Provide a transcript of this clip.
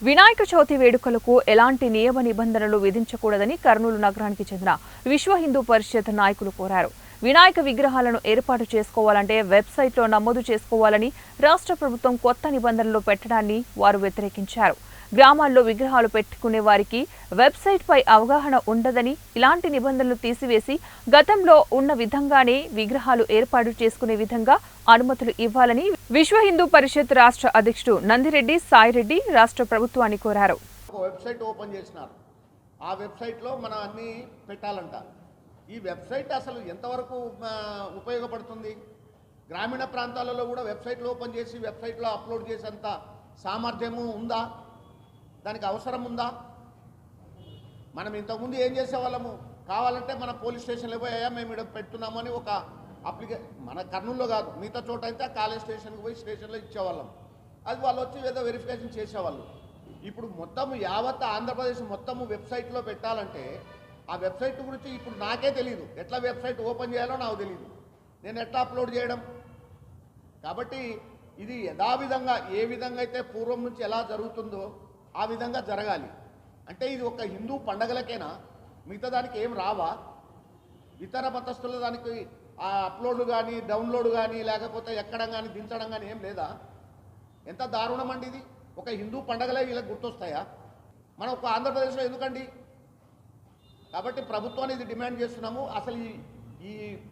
వినాయక చవితి వేడుకలకు ఎలాంటి నియమ నిబంధనలు విధించకూడదని కర్నూలు నగరానికి చెందిన విశ్వ హిందూ పరిషత్ నాయకులు కోరారు. వినాయక విగ్రహాలను ఏర్పాటు చేసుకోవాలంటే వెబ్సైట్లో నమోదు చేసుకోవాలని రాష్ట్ర ప్రభుత్వం కొత్త నిబంధనలు పెట్టడాన్ని వారు వ్యతిరేకించారు. గ్రామాల్లో విగ్రహాలు పెట్టుకునే వారికి వెబ్సైట్ పై అవగాహన ఉండదని, ఇలాంటి నిబంధనలు తీసివేసి గతంలో ఉన్న విధంగానే విగ్రహాలు ఏర్పాటు చేసుకునే విధంగా అనుమతులు ఇవ్వాలని విశ్వ హిందూ పరిషత్ రాష్ట్ర అధ్యక్షుడు నందిరెడ్డి సాయిరెడ్డి రాష్ట్ర ప్రభుత్వాన్ని కోరారు. వెబ్సైట్ ఓపెన్ చేసినారు. ఆ వెబ్సైట్లో మనం అన్నీ పెట్టాలంట. ఈ వెబ్సైట్ అసలు ఎంతవరకు ఉపయోగపడుతుంది? గ్రామీణ ప్రాంతాలలో కూడా వెబ్సైట్లు ఓపెన్ చేసి వెబ్సైట్లో అప్లోడ్ చేసేంత సామర్థ్యము ఉందా? దానికి అవసరం ఉందా? మనం ఇంతకుముందు ఏం చేసేవాళ్ళము, కావాలంటే మన పోలీస్ స్టేషన్లో పోయా మేము ఇక్కడ పెడుతున్నామని ఒక మన కర్నూలులో కాదు, మిగతా చోట అయితే కాలేజ్ స్టేషన్కి పోయి స్టేషన్లో ఇచ్చేవాళ్ళం. అది వాళ్ళు వచ్చి ఏదో వెరిఫికేషన్ చేసేవాళ్ళు. ఇప్పుడు మొత్తము యావత్ ఆంధ్రప్రదేశ్ మొత్తము వెబ్సైట్లో పెట్టాలంటే ఆ వెబ్సైట్ గురించి ఇప్పుడు నాకే తెలియదు. ఎట్లా వెబ్సైట్ ఓపెన్ చేయాలో నాకు తెలియదు, నేను ఎట్లా అప్లోడ్ చేయడం. కాబట్టి ఇది యథావిధంగా ఏ విధంగా అయితే పూర్వం నుంచి ఎలా జరుగుతుందో ఆ విధంగా జరగాలి. అంటే ఇది ఒక హిందూ పండగలకేనా? మిగతా దానికి ఏం రావా? ఇతర మతస్థుల దానికి ఆ అప్లోడ్ కానీ డౌన్లోడ్ కానీ లేకపోతే ఎక్కడం కానీ దించడం కానీ ఏం లేదా? ఎంత దారుణం అండి ఇది. ఒక హిందూ పండగలే వీళ్ళకి గుర్తొస్తాయా? మనం ఒక ఆంధ్రప్రదేశ్లో ఎందుకండి? కాబట్టి ప్రభుత్వాన్ని ఇది డిమాండ్ చేస్తున్నాము. అసలు ఈ